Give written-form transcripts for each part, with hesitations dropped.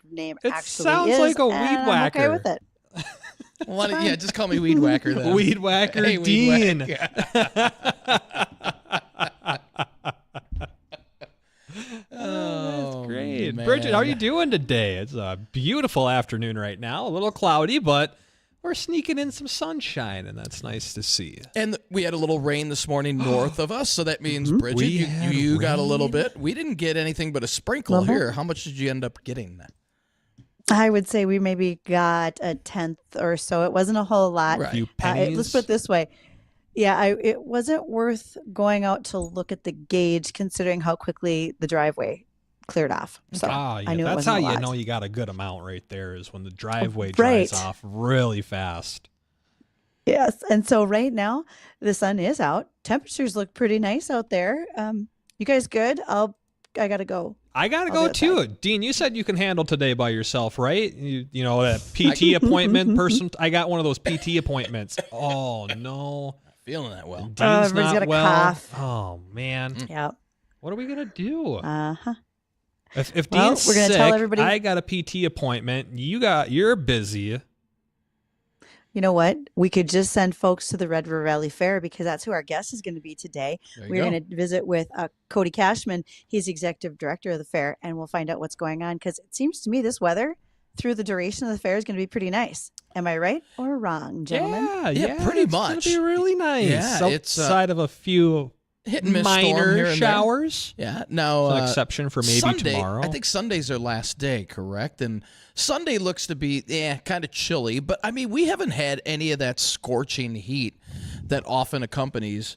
name It actually sounds is. like a weed and whacker. I'm okay with it. Yeah, just call me Weed Whacker then. Weed Whacker Hey, Dean. Weed That's great. man. Bridgette, how are you doing today? It's a beautiful afternoon right now. A little cloudy, but we're sneaking in some sunshine, and that's nice to see. And we had a little rain this morning north of us, so that means, Bridgette, We had you got a little rain? bit. We didn't get anything but a sprinkle here. How much did you end up getting? I would say we maybe got a tenth or so. It wasn't a whole lot. Right. A few pennies. Let's put it this way. Yeah, it wasn't worth going out to look at the gauge considering how quickly the driveway cleared off. So yeah, I knew it that's wasn't how a you lot. know you got a good amount right there is when the driveway Right. dries off really fast. Yes. And so right now the sun is out. Temperatures look pretty nice out there. You guys good? I gotta go. I gotta I'll go be too. outside. Dean, you said you can handle today by yourself, right? You know that PT appointment person. I got one of those PT appointments. Oh no, Feeling that well. Dean's everybody's not got a well. cough. Oh man, Yeah. what are we gonna do? Uh-huh. If Well, Dean's we're gonna sick, tell everybody- I got a PT appointment. You're busy. You know what? We could just send folks to the Red River Valley Fair because that's who our guest is going to be today. There you We're go. going to visit with Cody Cashman. He's executive director of the fair, and we'll find out what's going on because it seems to me this weather through the duration of the fair is going to be pretty nice. Am I right or wrong, gentlemen? Yeah, pretty it's much. Gonna be really nice. Yeah, it's, outside of a few Hit and miss storm here minor and there. showers. Yeah. Now, It's an exception for maybe Sunday, tomorrow. I think Sunday's our last day, correct? And Sunday looks to be, kind of chilly. But, I mean, we haven't had any of that scorching heat that often accompanies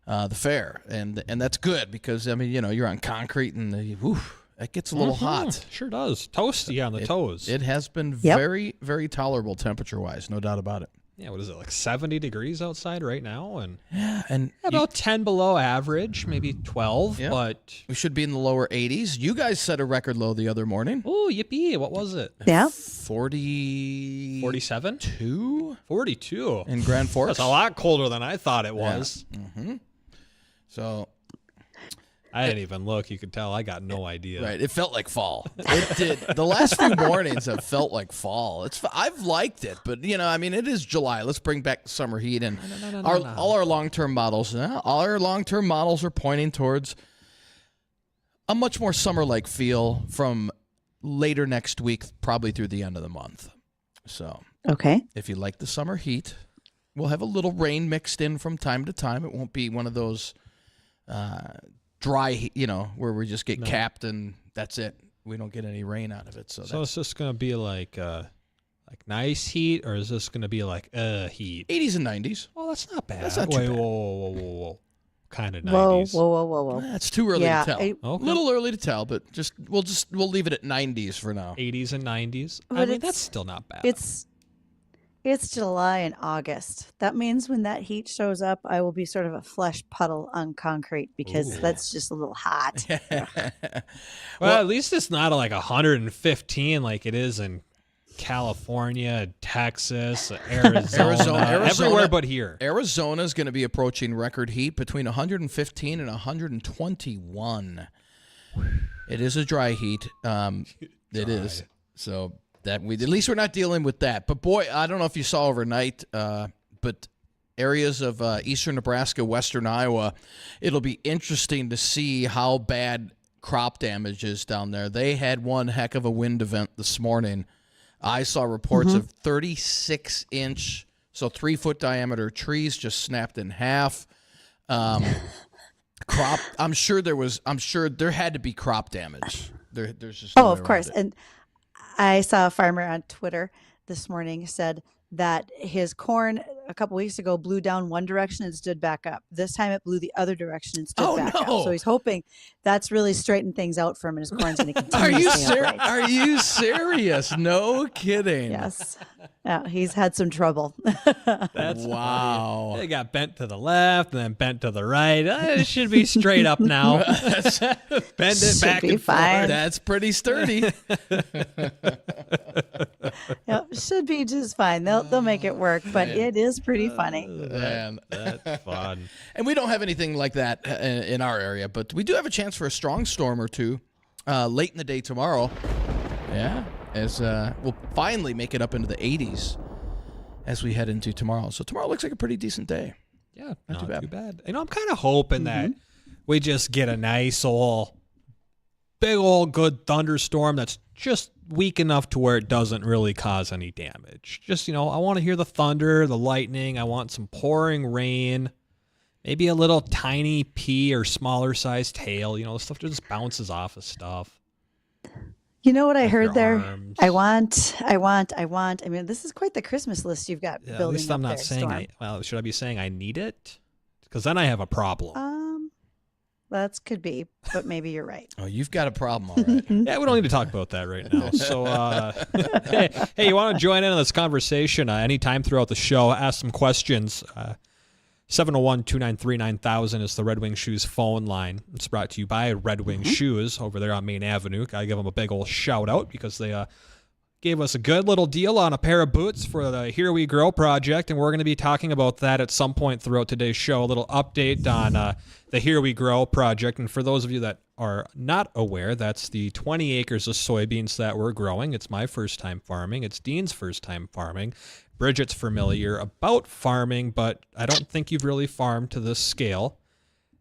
the fair. And that's good because, I mean, you're on concrete and it gets a little hot. Sure does. Toasty on the toes. It has been Yep. very, very tolerable temperature-wise, no doubt about it. Yeah, what is it, like 70 degrees outside right now? And And about 10 below average, maybe 12, Yeah. but... we should be in the lower 80s. You guys set a record low the other morning. Oh, yippee. What was it? Yeah. 42 47? 42. in Grand Forks. That's a lot colder than I thought it was. So, I didn't even look. You could tell I got no idea. right, it felt like fall. It did. The last few mornings have felt like fall. I've liked it, but I mean, it is July. Let's bring back the summer heat and all our long-term models. All our long-term models are pointing towards a much more summer-like feel from later next week, probably through the end of the month. So, Okay. if you like the summer heat, we'll have a little rain mixed in from time to time. It won't be one of those dry, where we just get capped and that's it. We don't get any rain out of it. So It's just going to be like nice heat, or is this going to be like heat? 80s and 90s. Oh, that's not bad. That's not too Wait, bad. whoa. Kind of 90s. Whoa. That's too early Yeah, to tell. I- A little early to tell, but we'll leave it at 90s for now. 80s and 90s. I But mean, it's- that's still not bad. It's July and August. That means when that heat shows up, I will be sort of a flesh puddle on concrete because that's just a little hot. well, at least it's not like 115 like it is in California, Texas, Arizona, everywhere but here. Arizona is going to be approaching record heat between 115 and 121. It is a dry heat. It is. So that at least we're not dealing with that. But boy, I don't know if you saw overnight, but areas of eastern Nebraska, western Iowa, it'll be interesting to see how bad crop damage is down there. They had one heck of a wind event this morning. I saw reports of 36-inch, so 3-foot diameter trees just snapped in half. Crop. I'm sure there had to be crop damage. There's just no way Of course. around it. And I saw a farmer on Twitter this morning said that his corn a couple weeks ago blew down one direction and stood back up. This time it blew the other direction and stood back up. So he's hoping that's really straightened things out for him and his corn's going to continue to stay upright. Are you serious? No kidding. Yes. Yeah, he's had some trouble. That's Wow. funny. It got bent to the left and then bent to the right. It should be straight up now. Bend it Should back be and fine. forth. That's pretty sturdy. Yep, should be just fine. They'll make it work, but it is pretty funny. Man. That's fun. And we don't have anything like that in our area, but we do have a chance for a strong storm or two late in the day tomorrow. Yeah. as we'll finally make it up into the 80s as we head into tomorrow. So tomorrow looks like a pretty decent day. Yeah, not too bad. I'm kind of hoping that we just get a nice big old good thunderstorm that's just weak enough to where it doesn't really cause any damage. Just, I want to hear the thunder, the lightning. I want some pouring rain, maybe a little tiny pea or smaller sized hail. The stuff just bounces off of stuff. You know what I heard there? Arms. I want. I mean, this is quite the Christmas list you've got building. At least I'm up not there, saying Storm. should I be saying I need it? Because then I have a problem. That could be, but maybe you're right. Oh, you've got a problem, all right. Yeah, we don't need to talk about that right now. So, hey, you want to join in on this conversation anytime throughout the show? Ask some questions. 701-293-9000 is the Red Wing Shoes phone line. It's brought to you by Red Wing Shoes over there on Main Avenue. Got to give them a big old shout out because they gave us a good little deal on a pair of boots for the Here We Grow project, and we're going to be talking about that at some point throughout today's show. A little update on the Here We Grow project. And for those of you that are not aware, that's the 20 acres of soybeans that we're growing. It's my first time farming. It's Dean's first time farming. Bridgette's familiar about farming, but I don't think you've really farmed to this scale.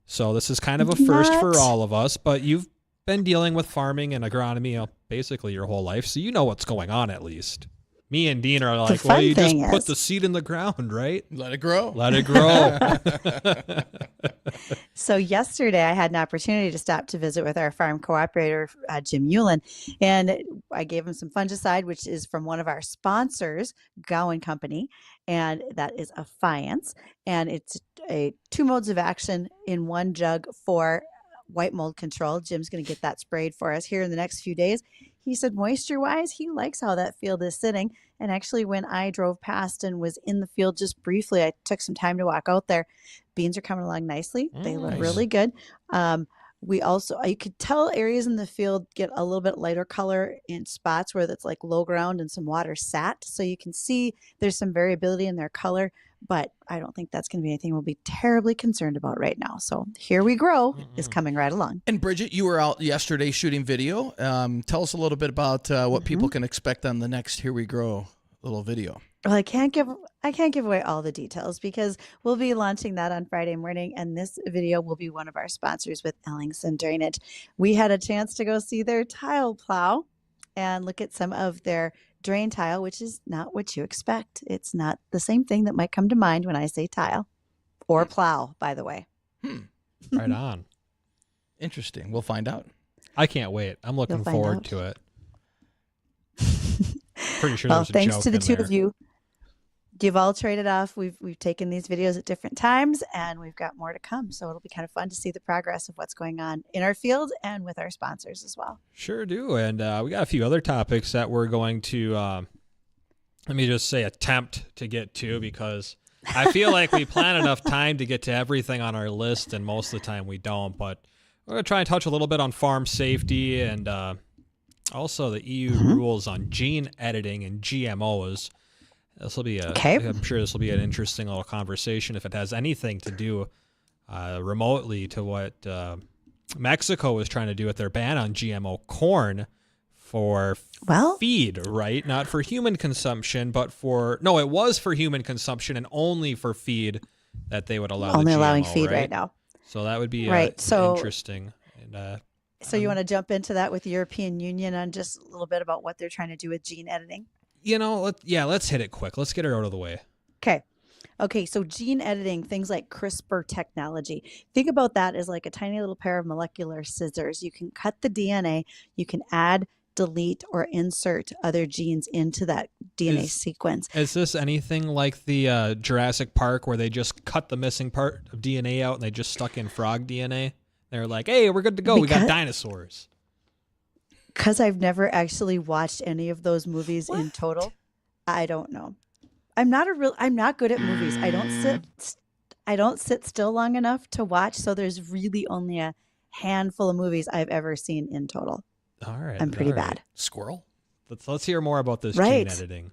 So this is kind of a first for all of us, but you've been dealing with farming and agronomy basically your whole life, so you know what's going on at least. Me and Dean are like, well, you just put the seed in the ground, right? Let it grow. Let it grow. So yesterday I had an opportunity to stop to visit with our farm cooperator, Jim Hewlin, and I gave him some fungicide, which is from one of our sponsors, Gowan Company, and that is Affiance, and it's 2 modes of action in 1 jug for white mold control. Jim's going to get that sprayed for us here in the next few days. He said moisture-wise, he likes how that field is sitting. And actually, when I drove past and was in the field just briefly, I took some time to walk out there. Beans are coming along nicely. They look really good. We also, you could tell areas in the field get a little bit lighter color in spots where it's like low ground and some water sat. So you can see there's some variability in their color, but I don't think that's going to be anything we'll be terribly concerned about right now. So Here We Grow is coming right along. And Bridgette, you were out yesterday shooting video. Tell us a little bit about what people can expect on the next Here We Grow little video. Well, I can't give away all the details because we'll be launching that on Friday morning, and this video will be one of our sponsors with Ellingson Drainage. We had a chance to go see their tile plow and look at some of their drain tile, which is not what you expect. It's not the same thing that might come to mind when I say tile or plow, by the way. Right on. Interesting. We'll find out. I can't wait. I'm looking forward to it. Pretty sure well, there's a thanks joke to the in two there. of you. You've all traded off. We've taken these videos at different times, and we've got more to come. So it'll be kind of fun to see the progress of what's going on in our field and with our sponsors as well. Sure do. And we got a few other topics that we're going to, let me just say, attempt to get to, because I feel like we plan enough time to get to everything on our list, and most of the time we don't. But we're going to try and touch a little bit on farm safety and also the EU rules on gene editing and GMOs. This will be I'm sure this will be an interesting little conversation if it has anything to do remotely to what Mexico was trying to do with their ban on GMO corn for feed, right? Not for human consumption, but it was for human consumption and only for feed that they would allow. Only the GMO, allowing feed right now. So that would be interesting. And, so you want to jump into that with the European Union on just a little bit about what they're trying to do with gene editing? Let's hit it quick. Let's get it out of the way. Okay. So gene editing, things like CRISPR technology. Think about that as like a tiny little pair of molecular scissors. You can cut the DNA. You can add, delete, or insert other genes into that DNA sequence. Is this anything like the Jurassic Park where they just cut the missing part of DNA out and they just stuck in frog DNA? They're like, hey, we're good to go. We got dinosaurs. Because I've never actually watched any of those movies in total, I don't know. I'm not good at movies. I don't sit still long enough to watch. So there's really only a handful of movies I've ever seen in total. All right. I'm pretty bad. Squirrel. Let's hear more about this gene editing.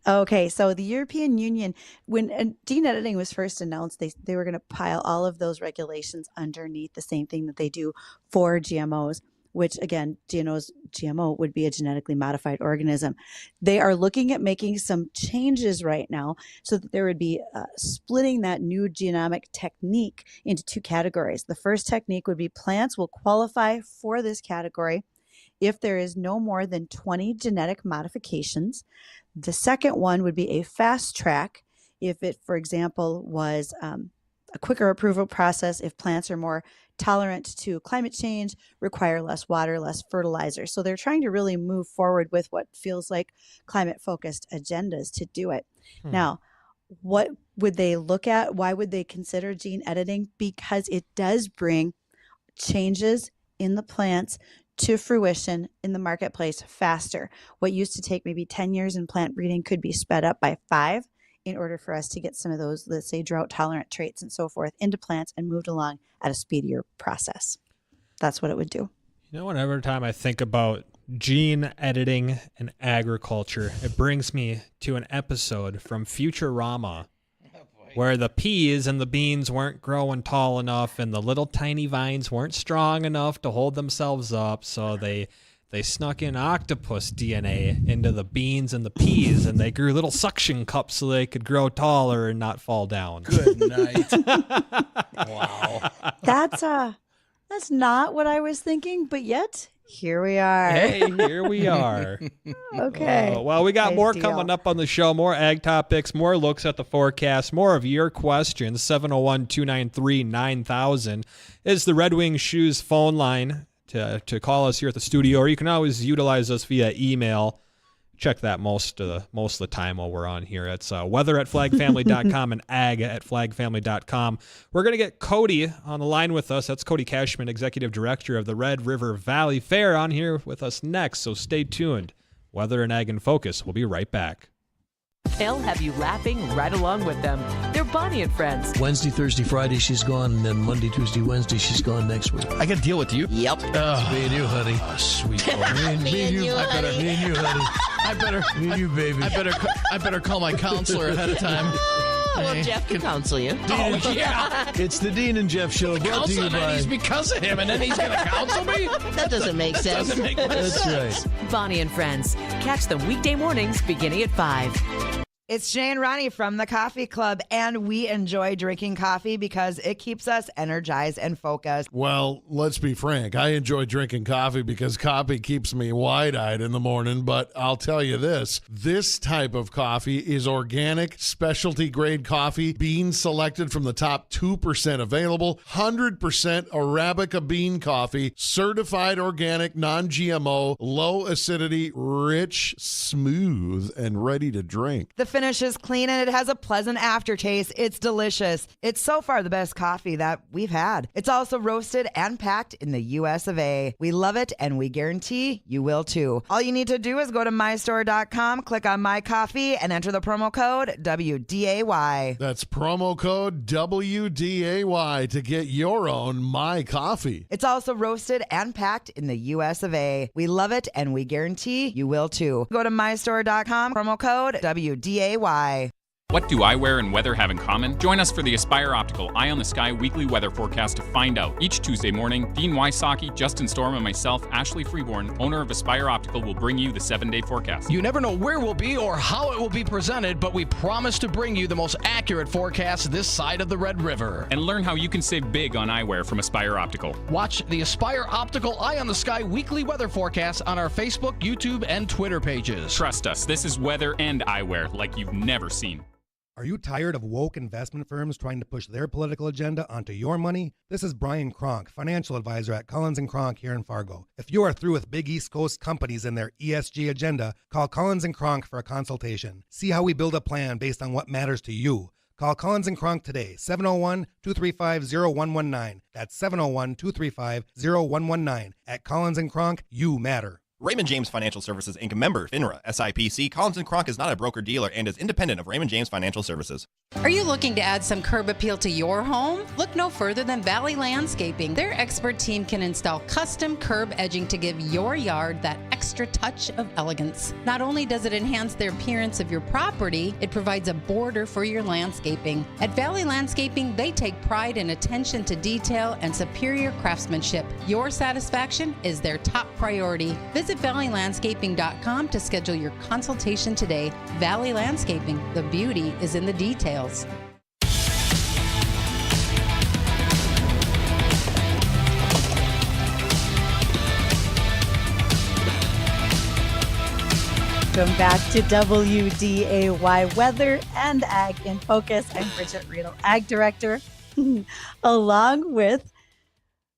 Okay, so the European Union, when gene editing was first announced, they were going to pile all of those regulations underneath the same thing that they do for GMOs. which again, GMO would be a genetically modified organism. They are looking at making some changes right now so that there would be splitting that new genomic technique into 2 categories. The first technique would be plants will qualify for this category if there is no more than 20 genetic modifications. The second one would be a fast track if it, for example, was a quicker approval process, if plants are more tolerant to climate change, require less water, less fertilizer. So they're trying to really move forward with what feels like climate-focused agendas to do it. Now, what would they look at? Why would they consider gene editing? Because it does bring changes in the plants to fruition in the marketplace faster. What used to take maybe 10 years in plant breeding could be sped up by 5 in order for us to get some of those, let's say, drought tolerant traits and so forth into plants and moved along at a speedier process. That's what it would do. Whenever time I think about gene editing and agriculture, it brings me to an episode from Futurama where the peas and the beans weren't growing tall enough and the little tiny vines weren't strong enough to hold themselves up, so they snuck in octopus DNA into the beans and the peas, and they grew little suction cups so they could grow taller and not fall down. Good night. Wow. That's not what I was thinking, but yet here we are. Hey, here we are. Okay. Well, we got Nice more deal. coming up on the show, more ag topics, more looks at the forecast, more of your questions. 701-293-9000 is the Red Wing Shoes phone line to call us here at the studio, or you can always utilize us via email. Check that most of the time while we're on here. It's weather@flagfamily.com and ag@flagfamily.com. We're going to get Cody on the line with us. That's Cody Cashman, Executive Director of the Red River Valley Fair, on here with us next, so stay tuned. Weather and Ag in Focus. We'll be right back. They'll have you laughing right along with them. They're Bonnie and Friends. Wednesday, Thursday, Friday, she's gone. And then Monday, Tuesday, Wednesday, she's gone next week. I got to deal with you. Yep. Me and you, honey. Oh, sweet boy. Me and you, honey. Me and you, honey. Me and you, baby. I better call my counselor ahead of time. Well, Jeff can counsel you. Oh, yeah. It's the Dean and Jeff Show, brought to you Counsel, and by... he's because of him, and then he's going to counsel me? That doesn't make sense. Doesn't make much sense. That's right. Bonnie and Friends. Catch them weekday mornings beginning at 5. It's Jay and Ronnie from the Coffee Club, and we enjoy drinking coffee because it keeps us energized and focused. Well, let's be frank. I enjoy drinking coffee because coffee keeps me wide-eyed in the morning, but I'll tell you this type of coffee is organic, specialty-grade coffee, beans selected from the top 2% available, 100% Arabica bean coffee, certified organic, non-GMO, low acidity, rich, smooth, and ready to drink. The finish is clean and it has a pleasant aftertaste. It's delicious. It's so far the best coffee that we've had. It's also roasted and packed in the US of A. We love it and we guarantee you will too. All you need to do is go to mystore.com, click on My Coffee, and enter the promo code WDAY. That's promo code WDAY to get your own My Coffee. It's also roasted and packed in the US of A. We love it and we guarantee you will too. Go to mystore.com, promo code WDAY. What do eyewear and weather have in common? Join us for the Aspire Optical Eye on the Sky weekly weather forecast to find out. Each Tuesday morning, Dean Wysocki, Justin Storm, and myself, Ashley Freeborn, owner of Aspire Optical, will bring you the 7-day forecast. You never know where we'll be or how it will be presented, but we promise to bring you the most accurate forecast this side of the Red River. And learn how you can save big on eyewear from Aspire Optical. Watch the Aspire Optical Eye on the Sky weekly weather forecast on our Facebook, YouTube, and Twitter pages. Trust us, this is weather and eyewear like you've never seen. Are you tired of woke investment firms trying to push their political agenda onto your money? This is Brian Kronk, financial advisor at Collins & Kronk here in Fargo. If you are through with big East Coast companies and their ESG agenda, call Collins & Kronk for a consultation. See how we build a plan based on what matters to you. Call Collins & Kronk today, 701-235-0119. That's 701-235-0119. At Collins & Kronk, you matter. Raymond James Financial Services, Inc., member, FINRA, SIPC. Collins & Kronk is not a broker-dealer and is independent of Raymond James Financial Services. Are you looking to add some curb appeal to your home? Look no further than Valley Landscaping. Their expert team can install custom curb edging to give your yard that extra touch of elegance. Not only does it enhance the appearance of your property, it provides a border for your landscaping. At Valley Landscaping, they take pride in attention to detail and superior craftsmanship. Your satisfaction is their top priority. Visit valleylandscaping.com to schedule your consultation today. Valley Landscaping, the beauty is in the details. Welcome back to WDAY Weather and Ag in Focus. I'm Bridgette, Readel, Ag Director, along with,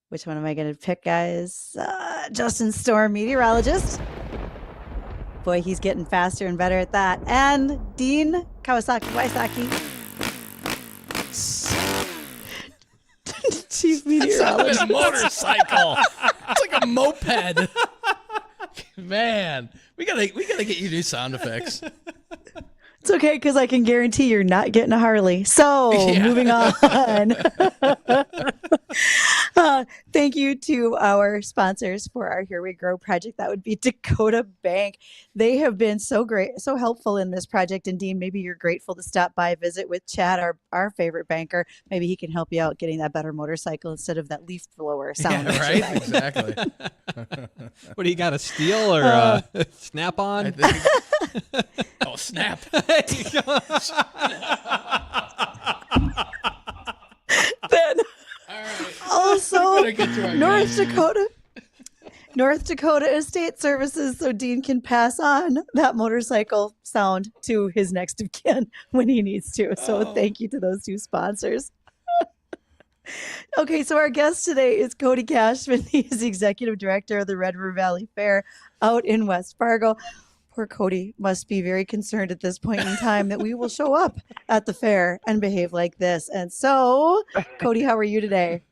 which one am I going to pick, guys? Justin Storm, Meteorologist. Boy, he's getting faster and better at that. And Dean Kawasaki, Wysocki, Chief Meteorologist. It's not a motorcycle. It's like a moped. Man, we gotta get you new sound effects. It's okay, because I can guarantee you're not getting a Harley. So, moving on. Thank you to our sponsors for our Here We Grow project. That would be Dakota Bank. They have been so great, so helpful in this project. And Dean, maybe you're grateful to stop by, visit with Chad, our favorite banker. Maybe he can help you out getting that better motorcycle instead of that leaf blower sound. Yeah, right? Exactly. What do you got, a steel or snap on? Oh, snap. Then also North North Dakota Estate Services, so Dean can pass on that motorcycle sound to his next of kin when he needs to. So thank you to those two sponsors. Okay, so our guest today is Cody Cashman. He is the Executive Director of the Red River Valley Fair out in West Fargo. Poor Cody must be very concerned at this point in time that we will show up at the fair and behave like this. And so, Cody, how are you today?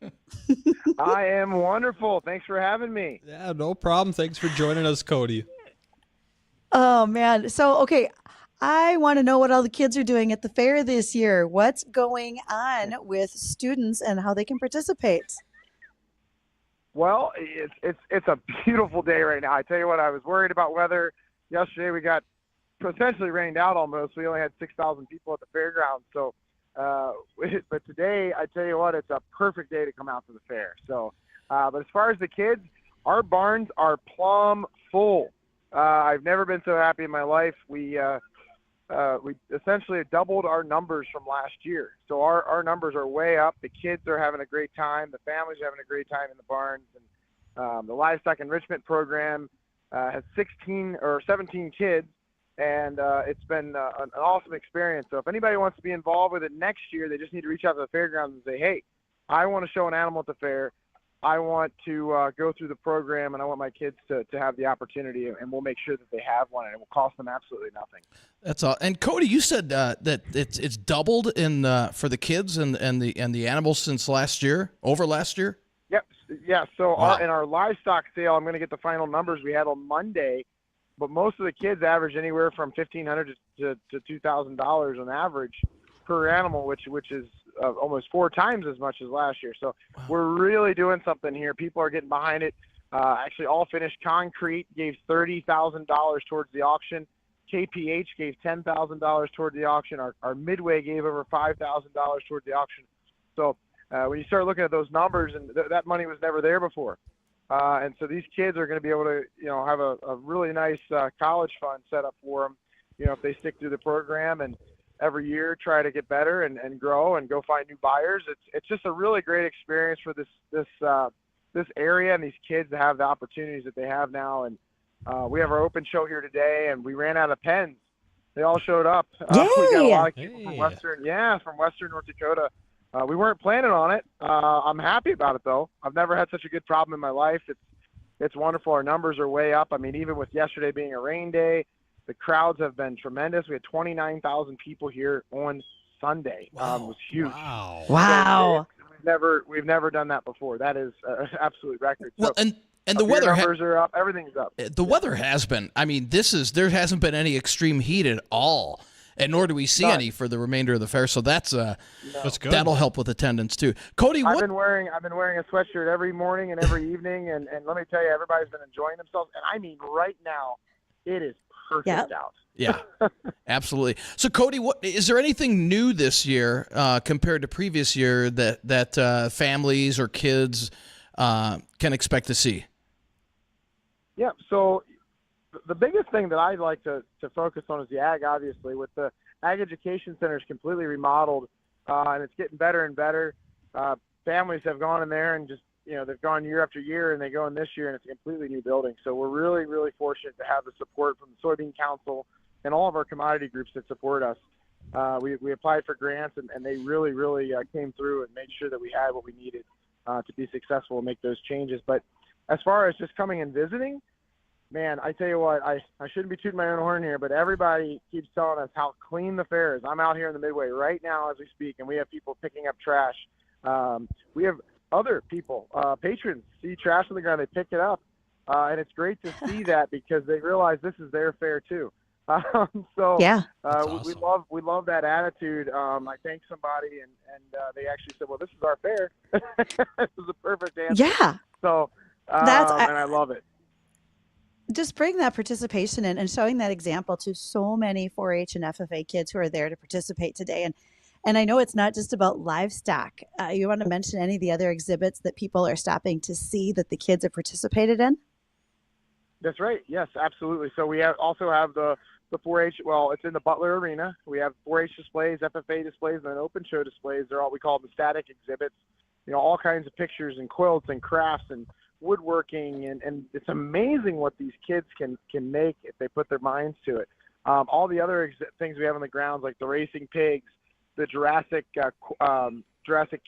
I am wonderful. Thanks for having me. Yeah, no problem. Thanks for joining us, Cody. Oh, man. So, okay, I want to know what all the kids are doing at the fair this year. What's going on with students and how they can participate? Well, it's a beautiful day right now. I tell you what, I was worried about weather. Yesterday we got essentially rained out almost. We only had 6,000 people at the fairgrounds. So, but today, I tell you what, it's a perfect day to come out to the fair. So, but as far as the kids, our barns are plumb full. I've never been so happy in my life. We essentially doubled our numbers from last year. So our numbers are way up. The kids are having a great time. The families are having a great time in the barns. And the livestock enrichment program has 16 or 17 kids, and it's been an awesome experience. So if anybody wants to be involved with it next year, they just need to reach out to the fairgrounds and say, hey, I want to show an animal at the fair. I want to go through the program, and I want my kids to have the opportunity, and we'll make sure that they have one, and it will cost them absolutely nothing. That's all. And Cody, you said that it's doubled in for the kids and the animals since last year, over last year. Yep. Yeah. So Wow. in our livestock sale, I'm going to get the final numbers we had on Monday, but most of the kids average anywhere from $1,500 to $2,000 on average per animal, which is almost 4 times as much as last year. So we're really doing something here. People are getting behind it. Actually, All Finished Concrete gave $30,000 towards the auction. KPH gave $10,000 toward the auction. Our Midway gave over $5,000 toward the auction. So when you start looking at those numbers, and that money was never there before. And so these kids are going to be able to, have a really nice college fund set up for them, if they stick through the program and every year try to get better and grow and go find new buyers. It's just a really great experience for this area and these kids to have the opportunities that they have now. And we have our open show here today, and we ran out of pens. They all showed up. We got a lot of kids from Western North Dakota. We weren't planning on it. I'm happy about it, though. I've never had such a good problem in my life. It's wonderful. Our numbers are way up. I mean, even with yesterday being a rain day, the crowds have been tremendous. We had 29,000 people here on Sunday. Wow. It was huge. Wow. So we've never done that before. That is absolute record. Well, so, and the weather numbers are up. Everything's up. The weather has been. I mean, there hasn't been any extreme heat at all. And nor do we see any for the remainder of the fair. So that's good. That'll help with attendance too. Cody, I've been wearing a sweatshirt every morning and every evening, and let me tell you, everybody's been enjoying themselves. And I mean, right now, it is perfect out. Yeah, absolutely. So, Cody, is there anything new this year compared to previous year that families or kids can expect to see? Yeah. So the biggest thing that I'd like to focus on is the ag, obviously, with the Ag Education Center is completely remodeled, and it's getting better and better. Families have gone in there and just, they've gone year after year, and they go in this year, and it's a completely new building. So we're really, really fortunate to have the support from the Soybean Council and all of our commodity groups that support us. We applied for grants, and they really, really came through and made sure that we had what we needed to be successful and make those changes. But as far as just coming and visiting, man, I tell you what, I shouldn't be tooting my own horn here, but everybody keeps telling us how clean the fair is. I'm out here in the Midway right now as we speak, and we have people picking up trash. We have other people, patrons, see trash on the ground, they pick it up. And it's great to see that because they realize this is their fair too. Awesome. We love that attitude. I thanked somebody and they actually said, well, this is our fair. This is a perfect answer. Yeah. So, and I love it. Just bring that participation in and showing that example to so many 4-H and FFA kids who are there to participate today. And I know it's not just about livestock. You want to mention any of the other exhibits that people are stopping to see that the kids have participated in? That's right. Yes, absolutely. So we also have the 4-H. Well, it's in the Butler Arena. We have 4-H displays, FFA displays, and then open show displays. They're all, we call them static exhibits. All kinds of pictures and quilts and crafts and woodworking, and it's amazing what these kids can make if they put their minds to it. All the other things we have on the grounds, like the racing pigs, the Jurassic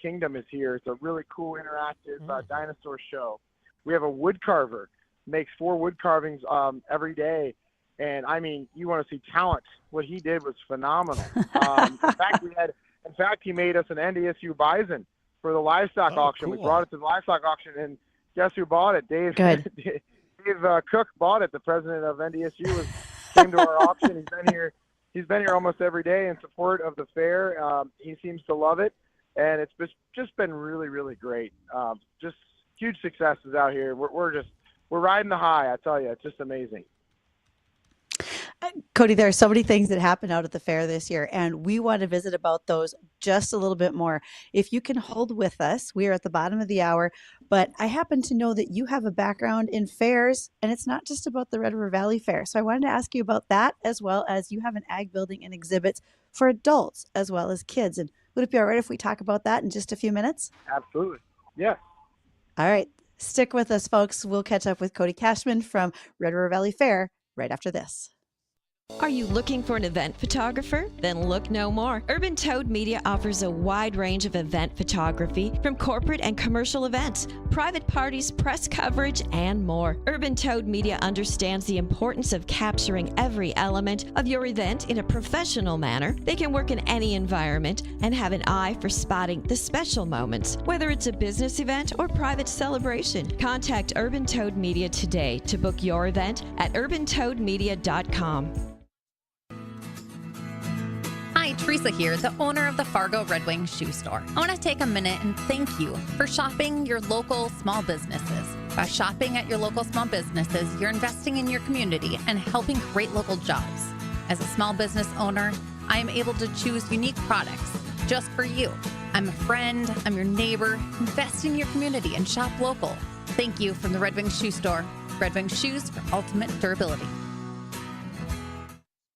Kingdom is here. It's a really cool interactive dinosaur show. We have a wood carver, makes 4 wood carvings every day, and I mean, you want to see talent. What he did was phenomenal. In fact, he made us an NDSU bison for the livestock auction. Cool. We brought it to the livestock auction, and guess who bought it? Dave Cook bought it. The president of NDSU came to our auction. He's been here almost every day in support of the fair. He seems to love it, and it's just been really, really great. Just huge successes out here. We're riding the high. I tell you, it's just amazing. Cody, there are so many things that happened out at the fair this year, and we want to visit about those just a little bit more. If you can hold with us, we are at the bottom of the hour, but I happen to know that you have a background in fairs, and it's not just about the Red River Valley Fair. So I wanted to ask you about that, as well as you have an ag building and exhibits for adults as well as kids. And would it be all right if we talk about that in just a few minutes? Absolutely. Yeah. All right. Stick with us, folks. We'll catch up with Cody Cashman from Red River Valley Fair right after this. Are you looking for an event photographer? Then look no more. Urban Toad Media offers a wide range of event photography, from corporate and commercial events, private parties, press coverage, and more. Urban Toad Media understands the importance of capturing every element of your event in a professional manner. They can work in any environment and have an eye for spotting the special moments. Whether it's a business event or private celebration, contact Urban Toad Media today to book your event at urbantoadmedia.com. Hi, Teresa here, the owner of the Fargo Red Wing Shoe Store. I want to take a minute and thank you for shopping your local small businesses. By shopping at your local small businesses, you're investing in your community and helping create local jobs. As a small business owner, I am able to choose unique products just for you. I'm a friend, I'm your neighbor. Invest in your community and shop local. Thank you from the Red Wing Shoe Store. Red Wing Shoes for ultimate durability.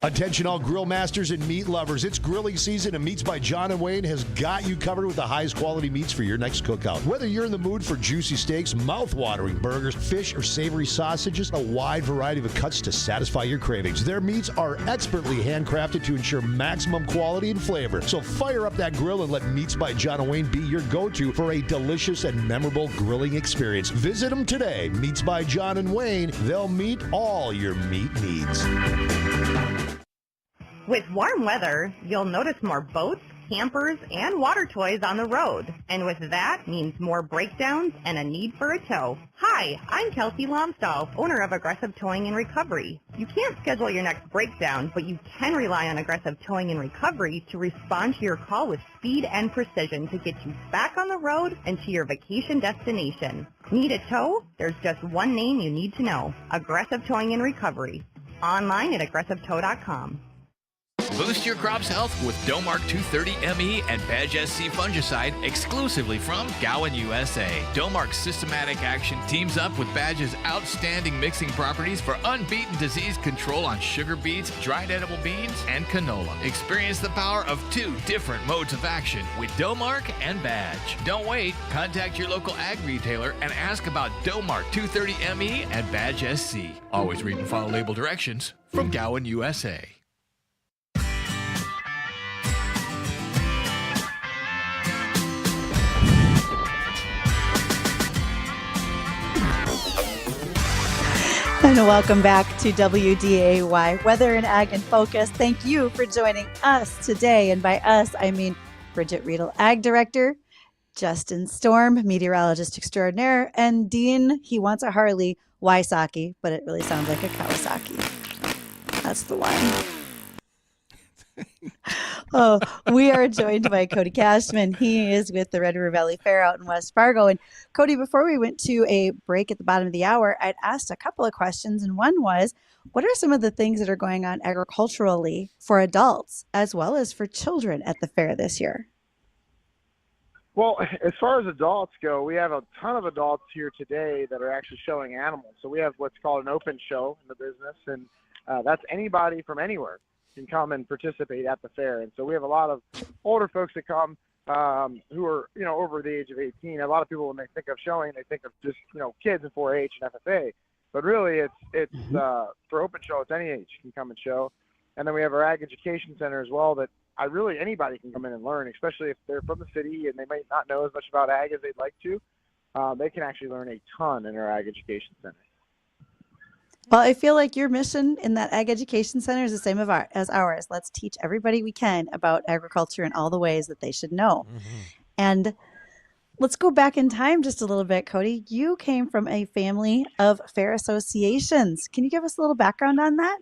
Attention all grill masters and meat lovers. It's grilling season, and Meats by John & Wayne has got you covered with the highest quality meats for your next cookout. Whether you're in the mood for juicy steaks, mouth-watering burgers, fish, or savory sausages, a wide variety of cuts to satisfy your cravings. Their meats are expertly handcrafted to ensure maximum quality and flavor. So fire up that grill and let Meats by John & Wayne be your go-to for a delicious and memorable grilling experience. Visit them today. Meats by John & Wayne. They'll meet all your meat needs. With warm weather, you'll notice more boats, campers, and water toys on the road. And with that means more breakdowns and a need for a tow. Hi, I'm Kelsey Lomstall, owner of Aggressive Towing and Recovery. You can't schedule your next breakdown, but you can rely on Aggressive Towing and Recovery to respond to your call with speed and precision to get you back on the road and to your vacation destination. Need a tow? There's just one name you need to know. Aggressive Towing and Recovery. Online at aggressivetow.com. Boost your crop's health with Domark 230ME and Badge SC fungicide exclusively from Gowan, USA. Domark's systematic action teams up with Badge's outstanding mixing properties for unbeaten disease control on sugar beets, dried edible beans, and canola. Experience the power of two different modes of action with Domark and Badge. Don't wait. Contact your local ag retailer and ask about Domark 230ME and Badge SC. Always read and follow label directions from Gowan, USA. And welcome back to WDAY Weather and Ag in Focus. Thank you for joining us today. And by us, I mean Bridgette Readel, Ag Director, Justin Storm, Meteorologist Extraordinaire, and Dean, he wants a Harley Wysocki, but it really sounds like a Kawasaki. That's the one. Oh, we are joined by Cody Cashman. He is with the Red River Valley Fair out in West Fargo. And Cody, before we went to a break at the bottom of the hour, I'd asked a couple of questions. And one was, what are some of the things that are going on agriculturally for adults as well as for children at the fair this year? Well, as far as adults go, we have a ton of adults here today that are actually showing animals. So we have what's called an open show in the business, and that's anybody from anywhere can come and participate at the fair. And so we have a lot of older folks that come who are, over the age of 18. A lot of people, when they think of showing, they think of just, kids in 4-H and FFA. But really, it's for open show, it's any age can come and show. And then we have our Ag Education Center as well that anybody can come in and learn, especially if they're from the city and they might not know as much about ag as they'd like to. They can actually learn a ton in our Ag Education Center. Well, I feel like your mission in that Ag Education Center is the same as ours. Let's teach everybody we can about agriculture in all the ways that they should know. Mm-hmm. And let's go back in time just a little bit, Cody. You came from a family of fair associations. Can you give us a little background on that?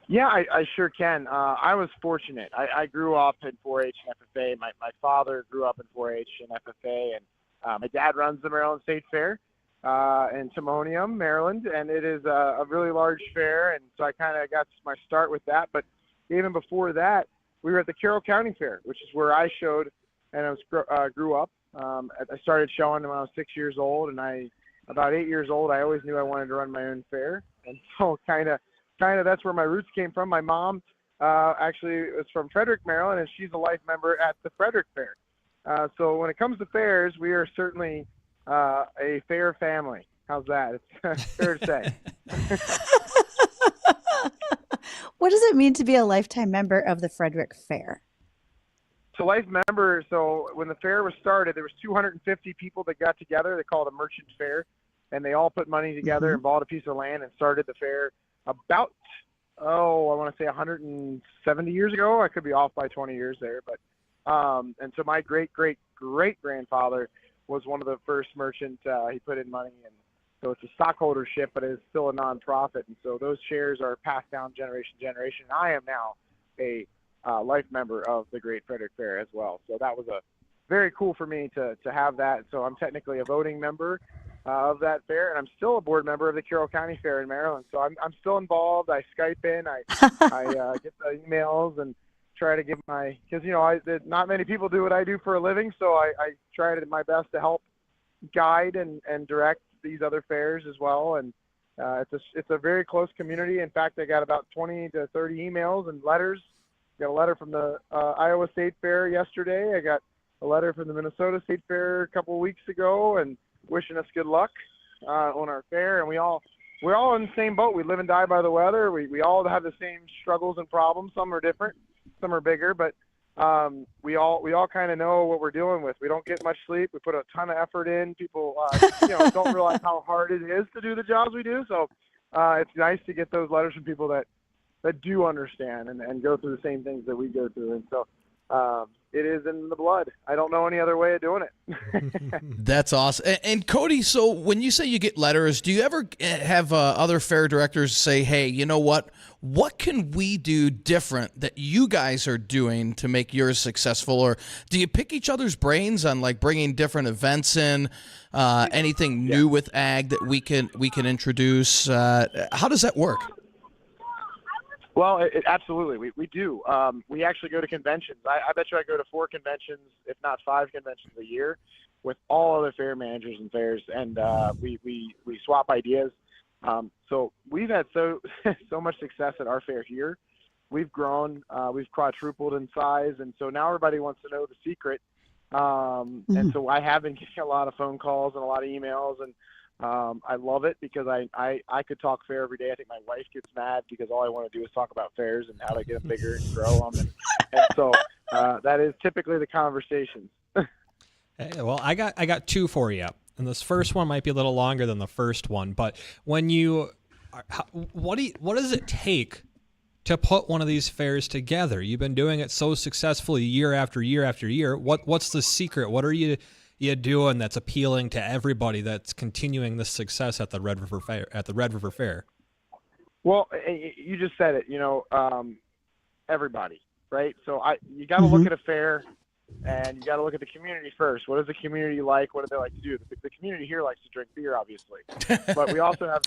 Yeah, I sure can. I was fortunate. I grew up in 4-H and FFA. My father grew up in 4-H and FFA, and my dad runs the Maryland State Fair in Timonium, Maryland, and it is a really large fair, and so I kind of got my start with that. But even before that, we were at the Carroll County Fair, which is where I showed, and I grew up. I started showing when I was 6 years old, and about 8 years old, I always knew I wanted to run my own fair, and so kind of that's where my roots came from. My mom actually was from Frederick, Maryland, and she's a life member at the Frederick Fair. So when it comes to fairs, we are certainly a fair family. How's that? It's fair to say. What does it mean to be a lifetime member of the Frederick Fair? So life member, so when the fair was started, there was 250 people that got together. They called it a merchant fair, and they all put money together and bought a piece of land and started the fair about, I want to say 170 years ago. I could be off by 20 years there. But and so my great-great-great-grandfather was one of the first merchants. He put in money, and so it's a stockholdership, but it's still a nonprofit. And so those shares are passed down generation to generation. I am now a life member of the Great Frederick Fair as well. So that was very cool for me to have that. So I'm technically a voting member of that fair, and I'm still a board member of the Carroll County Fair in Maryland. So I'm still involved. I Skype in. I get the emails and try to give because not many people do what I do for a living, so I try my best to help guide and direct these other fairs as well. And it's a very close community. In fact, I got about 20 to 30 emails and letters. Got a letter from the Iowa State Fair yesterday. I got a letter from the Minnesota State Fair a couple of weeks ago, and wishing us good luck on our fair. And we're all in the same boat. We live and die by the weather. We all have the same struggles and problems. Some are different, some are bigger, but we all kind of know what we're dealing with. We don't get much sleep. We put a ton of effort in. People don't realize how hard it is to do the jobs we do. So it's nice to get those letters from people that do understand and go through the same things that we go through. And so It is in the blood. I don't know any other way of doing it. That's awesome. And Cody, so when you say you get letters, do you ever have other fair directors say, hey, you know what can we do different that you guys are doing to make yours successful? Or do you pick each other's brains on like bringing different events in, anything new with ag that we can introduce? How does that work? Well, absolutely. We do. We actually go to conventions. I bet you I go to 4 conventions, if not 5 conventions a year with all other fair managers and fairs, and we swap ideas. So we've had so much success at our fair here. We've grown. We've quadrupled in size, and so now everybody wants to know the secret. And so I have been getting a lot of phone calls and a lot of emails, and I love it because I could talk fair every day. I think my wife gets mad because all I want to do is talk about fairs and how to get them bigger and grow them. And so that is typically the conversation. Hey, well, I got 2 for you. And this first one might be a little longer than the first one, but when what does it take to put one of these fairs together? You've been doing it so successfully year after year after year. What's the secret? What are you doing that's appealing to everybody that's continuing this success at the Red River Fair? Well, you just said it, everybody, right? So you got to look at a fair and you got to look at the community first. What does the community like? What do they like to do? The community here likes to drink beer, obviously, but we also have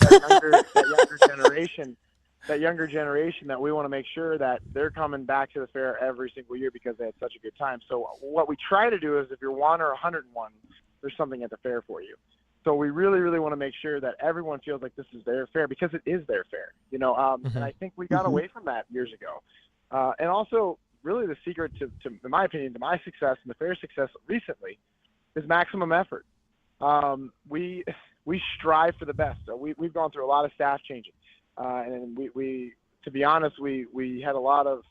that younger generation that we want to make sure that they're coming back to the fair every single year because they had such a good time. So what we try to do is if you're 1 or 101, there's something at the fair for you. So we really, really want to make sure that everyone feels like this is their fair because it is their fair, and I think we got away from that years ago. And also really the secret to, in my opinion, to my success and the fair success recently is maximum effort. We strive for the best. So we've gone through a lot of staff changes. And we to be honest, we had a lot of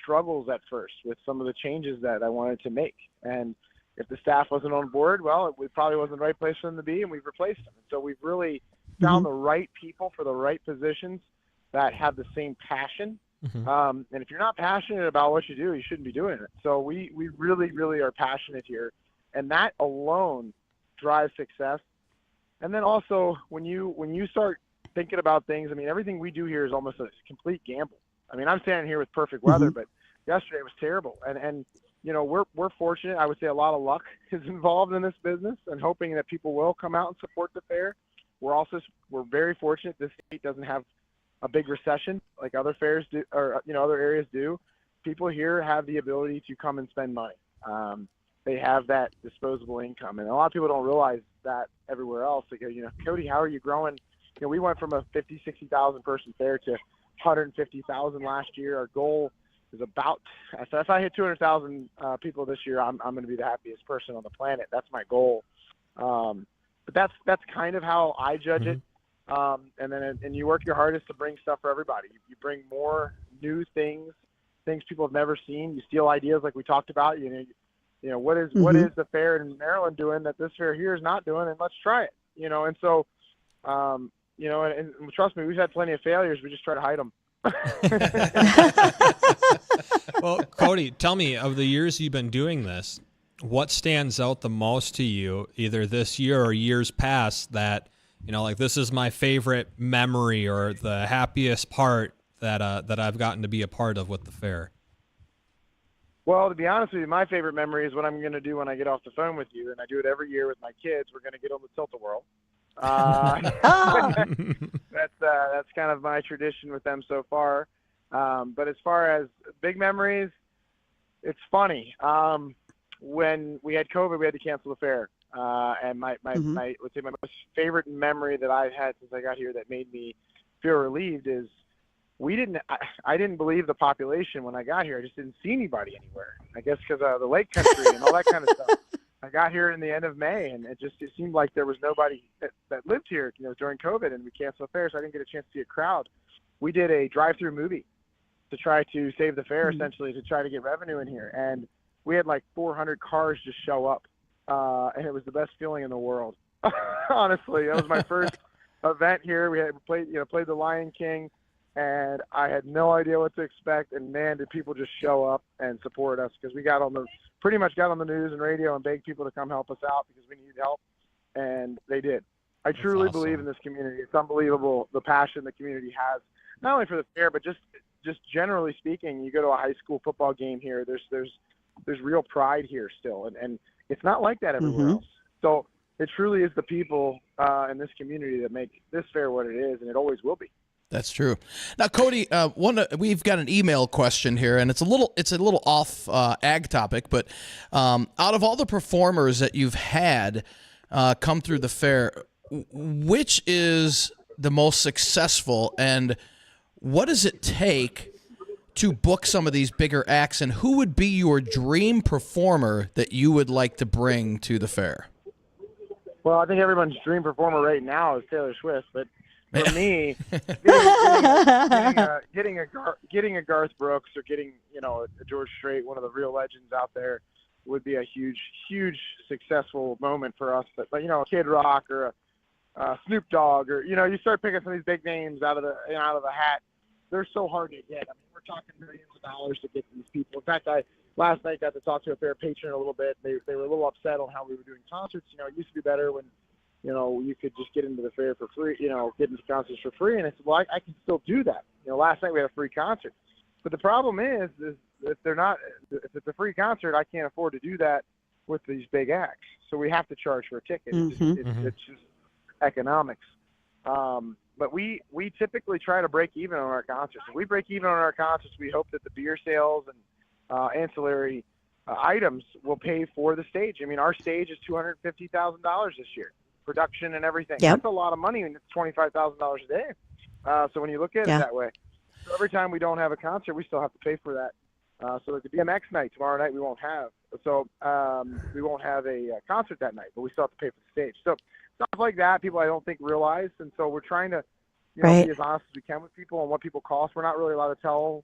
struggles at first with some of the changes that I wanted to make. And if the staff wasn't on board, well, it probably wasn't the right place for them to be, and we've replaced them. And so we've really found the right people for the right positions that have the same passion. And if you're not passionate about what you do, you shouldn't be doing it. So we really, really are passionate here. And that alone drives success. And then also when you start thinking about things, I mean, everything we do here is almost a complete gamble. I mean, I'm standing here with perfect weather, but yesterday was terrible. And we're fortunate. I would say a lot of luck is involved in this business and hoping that people will come out and support the fair. We're very fortunate this state doesn't have a big recession like other fairs do, or other areas do. People here have the ability to come and spend money. They have that disposable income, and a lot of people don't realize that everywhere else. They go, Cody, how are you growing? We went from a 60,000 person fair to 150,000 last year. Our goal is about, if I hit 200,000 people this year, I'm going to be the happiest person on the planet. That's my goal. But that's kind of how I judge it. And you work your hardest to bring stuff for everybody. You bring more new things people have never seen. You steal ideas like we talked about. What is the fair in Maryland doing that this fair here is not doing, and let's try it. And so. And trust me, we've had plenty of failures. We just try to hide them. Well, Cody, tell me, of the years you've been doing this, what stands out the most to you, either this year or years past, that, like this is my favorite memory or the happiest part that I've gotten to be a part of with the fair? Well, to be honest with you, my favorite memory is what I'm going to do when I get off the phone with you, and I do it every year with my kids. We're going to get on the Tilt-A-Whirl. That's kind of my tradition with them so far. But as far as big memories, it's funny. When we had COVID, we had to cancel the fair. And my let's say my most favorite memory that I've had since I got here that made me feel relieved is I didn't believe the population when I got here. I just didn't see anybody anywhere. I guess because of the lake country and all that kind of stuff. I got here in the end of May, and it seemed like there was nobody that lived here, during COVID, and we canceled the fair, so I didn't get a chance to see a crowd. We did a drive-through movie to try to save the fair, essentially, to try to get revenue in here, and we had like 400 cars just show up, and it was the best feeling in the world. Honestly, that was my first event here. We had played the Lion King. and I had no idea what to expect. And man, did people just show up and support us, because we pretty much got on the news and radio and begged people to come help us out because we needed help, and they did. I truly believe in this community. It's unbelievable the passion the community has, not only for the fair, but just generally speaking. You go to a high school football game here, there's real pride here still, and it's not like that everywhere else. So it truly is the people in this community that make this fair what it is, and it always will be. That's true. Now, Cody, we've got an email question here, and it's a little off ag topic, but out of all the performers that you've had come through the fair, which is the most successful, and what does it take to book some of these bigger acts, and who would be your dream performer that you would like to bring to the fair? Well, I think everyone's dream performer right now is Taylor Swift, but for me, getting a Garth Brooks or getting a George Strait, one of the real legends out there, would be a huge successful moment for us. But Kid Rock or a Snoop Dogg, or you start picking some of these big names out of the hat. They're so hard to get. I mean, we're talking millions of dollars to get these people. In fact, I last night got to talk to a fair patron a little bit. They were a little upset on how we were doing concerts. It used to be better when you could just get into the fair for free, get into concerts for free. And I said, well, I can still do that. Last night we had a free concert. But the problem is if it's a free concert, I can't afford to do that with these big acts. So we have to charge for a ticket. It's just economics. But we typically try to break even on our concerts. If we break even on our concerts, we hope that the beer sales and ancillary items will pay for the stage. I mean, our stage is $250,000 this year. Production and everything. Yep. That's a lot of money, and it's $25,000 a day. So when you look at it that way, so every time we don't have a concert, we still have to pay for that. So at the BMX night tomorrow night, we won't have. So we won't have a concert that night, but we still have to pay for the stage. So stuff like that, people I don't think realize, and so we're trying to be as honest as we can with people on what people cost. We're not really allowed to tell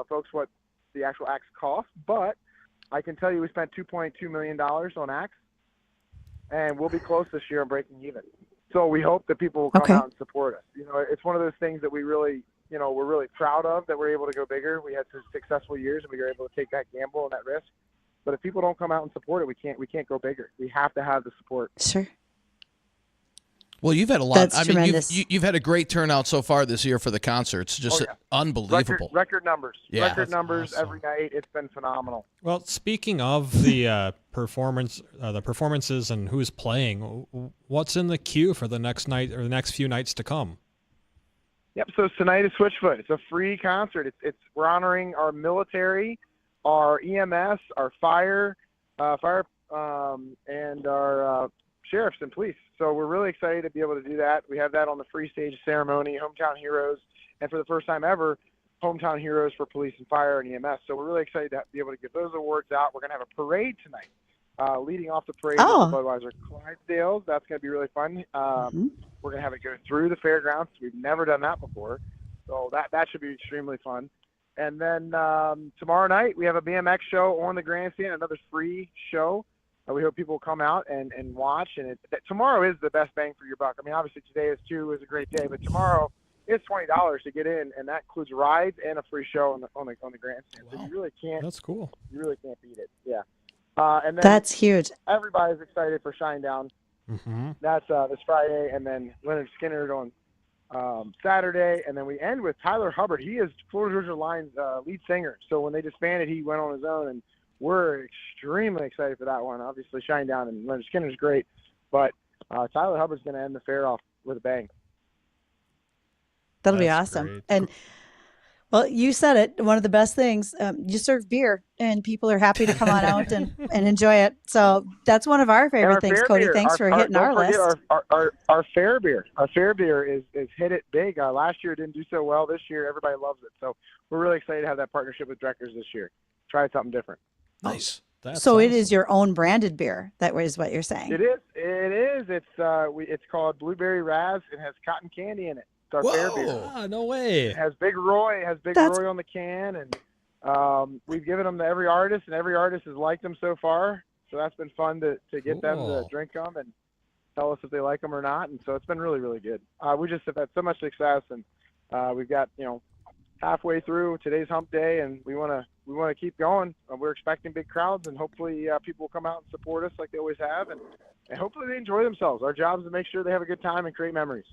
folks what the actual acts cost, but I can tell you we spent $2.2 million on acts, and we'll be close this year on breaking even. So we hope that people will come out and support us. It's one of those things that we really, we're really proud of, that we're able to go bigger. We had some successful years, and we were able to take that gamble and that risk. But if people don't come out and support it, we can't go bigger. We have to have the support. Sure. Well, you've had a lot. That's I mean, tremendous. you've had a great turnout so far this year for the concerts. Just unbelievable. Record numbers. Yeah. Record numbers every night. It's been phenomenal. Well, speaking of the performances and who's playing, what's in the queue for the next night or the next few nights to come? Yep. So tonight is Switchfoot. It's a free concert. We're honoring our military, our EMS, our fire, and our sheriffs and police. So we're really excited to be able to do that. We have that on the free stage ceremony, Hometown Heroes, and for the first time ever, Hometown Heroes for police and fire and EMS. So we're really excited to be able to get those awards out. We're going to have a parade tonight. Leading off the parade is the Budweiser Clydesdales. That's going to be really fun. We're going to have it go through the fairgrounds. We've never done that before. So that should be extremely fun. And then tomorrow night, we have a BMX show on the grandstand, another free show. We hope people will come out and watch. And tomorrow is the best bang for your buck. I mean, obviously today is a great day, but tomorrow it's $20 to get in, and that includes rides and a free show on the grandstand. Wow. So you really can't. That's cool. You really can't beat it. Yeah. And then that's huge. Everybody's excited for Shinedown. Mm-hmm. That's this Friday, and then Leonard Skinner on Saturday, and then we end with Tyler Hubbard. He is Florida Georgia Line's lead singer. So when they disbanded, he went on his own, and we're extremely excited for that one. Obviously, Shinedown and Leonard Skinner is great, but Tyler Hubbard's going to end the fair off with a bang. That'll be awesome. Great. And well, you said it. One of the best things, you serve beer, and people are happy to come on out and enjoy it. So that's one of our favorite things, Cody. Beer. Thanks for hitting our list. Our fair beer. Our fair beer is hit it big. Last year it didn't do so well. This year everybody loves it. So we're really excited to have that partnership with Dreckers this year. Try something different. Nice. That's so awesome. It is your own branded beer. That is what you're saying. It is. It's called Blueberry Raz. It has cotton candy in it. It's our fair beer. Ah, no way. It has Big Roy. Roy on the can, and we've given them to every artist, and every artist has liked them so far. So that's been fun to get them to drink them and tell us if they like them or not. And so it's been really, really good. We just have had so much success, and we've got, halfway through today's hump day, and we want to keep going. We're expecting big crowds, and hopefully people will come out and support us like they always have, and hopefully they enjoy themselves. Our job is to make sure they have a good time and create memories.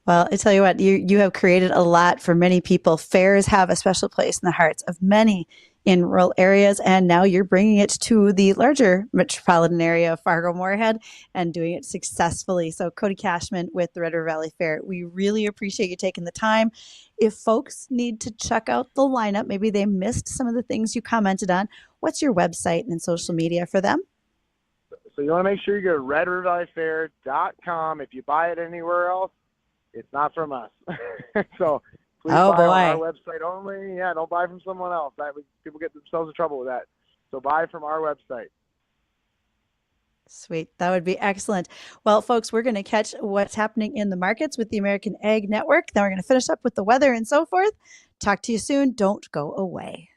Well, I tell you what, you have created a lot for many people. Fairs have a special place in the hearts of many in rural areas, and now you're bringing it to the larger metropolitan area of Fargo-Moorhead and doing it successfully. So Cody Cashman with the Red River Valley Fair, we really appreciate you taking the time. If folks need to check out the lineup, maybe they missed some of the things you commented on, what's your website and social media for them? So you want to make sure you go to redrivervalleyfair.com. If you buy it anywhere else, it's not from us. So please buy on our website only. Yeah, don't buy from someone else. People get themselves in trouble with that. So buy from our website. Sweet. That would be excellent. Well, folks, we're going to catch what's happening in the markets with the American Ag Network. Then we're going to finish up with the weather and so forth. Talk to you soon. Don't go away.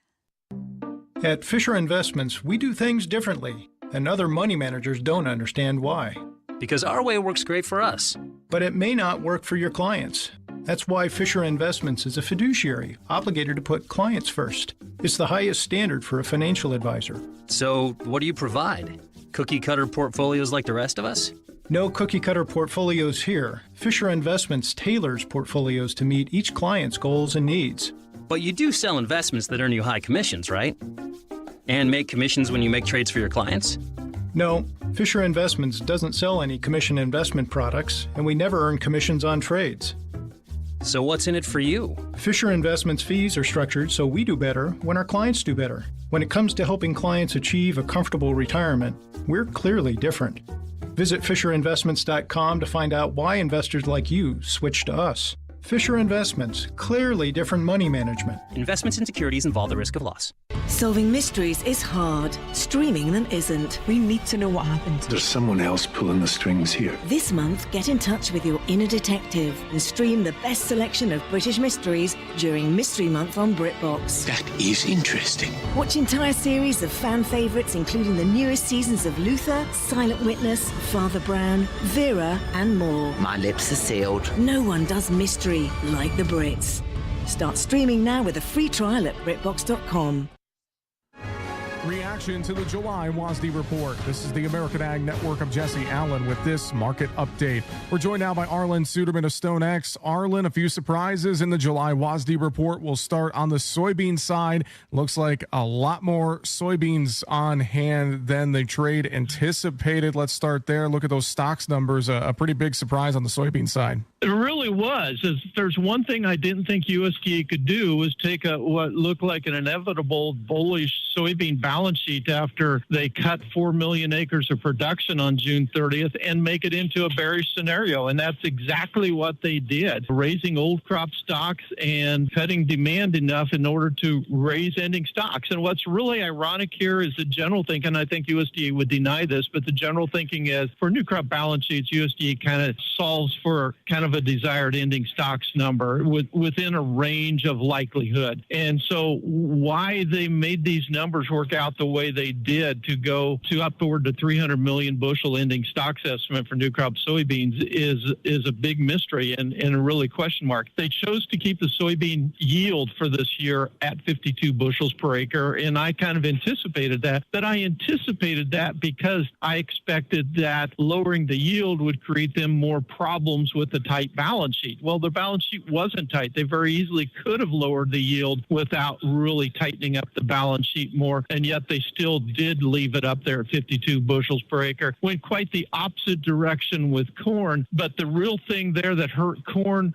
At Fisher Investments, we do things differently, and other money managers don't understand why. Because our way works great for us. But it may not work for your clients. That's why Fisher Investments is a fiduciary, obligated to put clients first. It's the highest standard for a financial advisor. So, what do you provide? Cookie-cutter portfolios like the rest of us? No cookie-cutter portfolios here. Fisher Investments tailors portfolios to meet each client's goals and needs. But you do sell investments that earn you high commissions, right? And make commissions when you make trades for your clients? No, Fisher Investments doesn't sell any commission investment products, and we never earn commissions on trades. So what's in it for you? Fisher Investments fees are structured so we do better when our clients do better. When it comes to helping clients achieve a comfortable retirement, we're clearly different. Visit FisherInvestments.com to find out why investors like you switch to us. Fisher Investments, clearly different money management. Investments in securities involve the risk of loss. Solving mysteries is hard. Streaming them isn't. We need to know what happened. There's someone else pulling the strings here. This month, get in touch with your inner detective and stream the best selection of British mysteries during Mystery Month on BritBox. That is interesting. Watch entire series of fan favourites, including the newest seasons of Luther, Silent Witness, Father Brown, Vera, and more. My lips are sealed. No one does mystery like the Brits. Start streaming now with a free trial at BritBox.com. Reaction to the July WASDE report. This is the American Ag Network. of Jesse Allen with this market update. We're joined now by Arlen Suderman of StoneX. Arlen, a few surprises in the July WASDE report. We'll start on the soybean side. Looks like a lot more soybeans on hand than the trade anticipated. Let's start there. Look at those stocks numbers. A pretty big surprise on the soybean side. It really was. There's one thing I didn't think USDA could do was take what looked like an inevitable bullish soybean balance sheet after they cut 4 million acres of production on June 30th and make it into a bearish scenario. And that's exactly what they did, raising old crop stocks and cutting demand enough in order to raise ending stocks. And what's really ironic here is the general thinking, I think USDA would deny this, but the general thinking is for new crop balance sheets, USDA kind of solves for kind of a desired ending stocks number within a range of likelihood. And so why they made these numbers work out the way they did to go to upward to 300 million bushel ending stocks estimate for new crop soybeans is a big mystery and a really question mark. They chose to keep the soybean yield for this year at 52 bushels per acre, and I kind of anticipated that. But I anticipated that because I expected that lowering the yield would create them more problems with the tight balance sheet. Well, their balance sheet wasn't tight. They very easily could have lowered the yield without really tightening up the balance sheet more, and yet they still did leave it up there at 52 bushels per acre. Went quite the opposite direction with corn, but the real thing there that hurt corn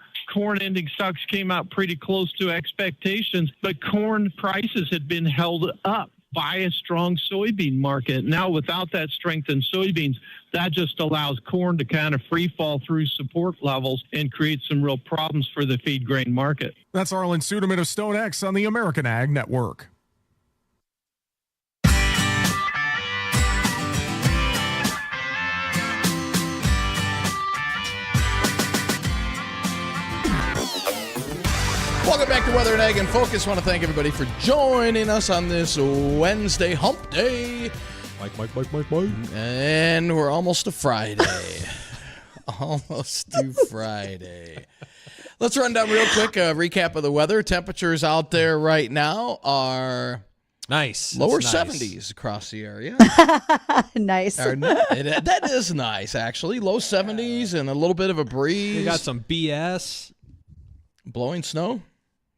ending stocks came out pretty close to expectations, but corn prices had been held up by a strong soybean market. Now, without that strength in soybeans, that just allows corn to kind of free fall through support levels and create some real problems for the feed grain market. That's Arlen Suderman of StoneX on the American Ag Network. Welcome back to Weather and Ag in Focus. I want to thank everybody for joining us on this Wednesday hump day. Mike. And we're almost to Friday. Almost to Friday. Let's run down real quick a recap of the weather. Temperatures out there right now are nice. Lower Nice. 70s across the area. Nice. That is nice, actually. Low 70s and a little bit of a breeze. You got some BS. Blowing snow.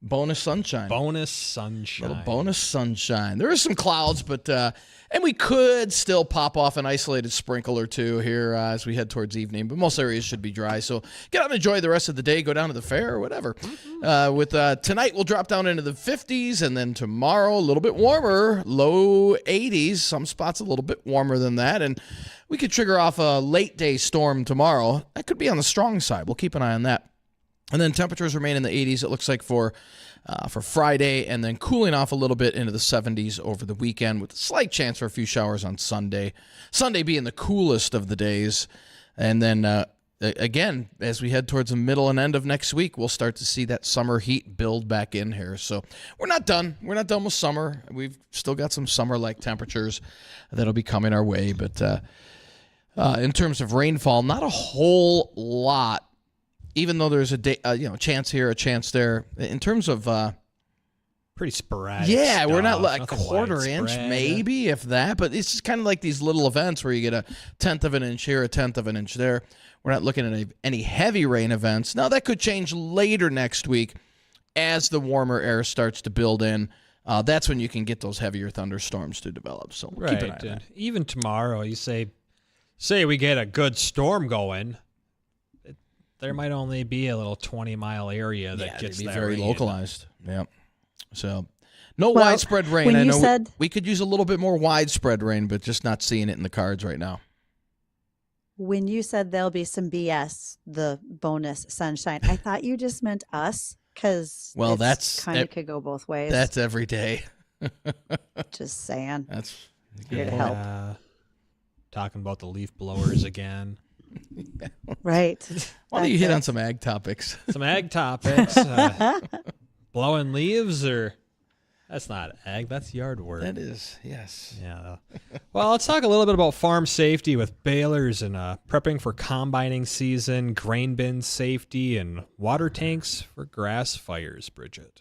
Bonus sunshine. Bonus sunshine. Little bonus sunshine. There is some clouds, but and we could still pop off an isolated sprinkle or two here as we head towards evening. But most areas should be dry. So get out and enjoy the rest of the day. Go down to the fair or whatever. With tonight, we'll drop down into the 50s, and then tomorrow a little bit warmer, low 80s. Some spots a little bit warmer than that, and we could trigger off a late day storm tomorrow. That could be on the strong side. We'll keep an eye on that. And then temperatures remain in the 80s, it looks like, for Friday, and then cooling off a little bit into the 70s over the weekend with a slight chance for a few showers on Sunday. Sunday being the coolest of the days. And then, again, as we head towards the middle and end of next week, we'll start to see that summer heat build back in here. So we're not done. We're not done with summer. We've still got some summer-like temperatures that'll be coming our way. But in terms of rainfall, not a whole lot. Even though there's a chance here, a chance there, in terms of pretty sporadic. Yeah, stuff. we're not like a Nothing quarter inch, widespread. maybe if that. But it's just kind of like these little events where you get a 1/10 of an inch here, a 1/10 of an inch there. We're not looking at any heavy rain events. Now that could change later next week as the warmer air starts to build in. That's when you can get those heavier thunderstorms to develop. So we'll keep an eye on that. Even tomorrow, you say we get a good storm going. There might only be a little 20-mile area that gets be that very rain. localized. Yeah. So no Well, widespread rain. when I you know said- we could use a little bit more widespread rain, but just not seeing it in the cards right now. When you said there'll be some BS, the bonus sunshine, I thought you just meant us, because that's kind of could go both ways. That's every day. Just saying. That's here to help. Talking about the leaf blowers again. Right. Why don't you hit on some ag topics? Some ag topics. Blowing leaves, or that's not ag, that's yard work. That is, yes. Yeah. Well, let's talk a little bit about farm safety with balers and prepping for combining season, grain bin safety, and water tanks for grass fires, Bridgette.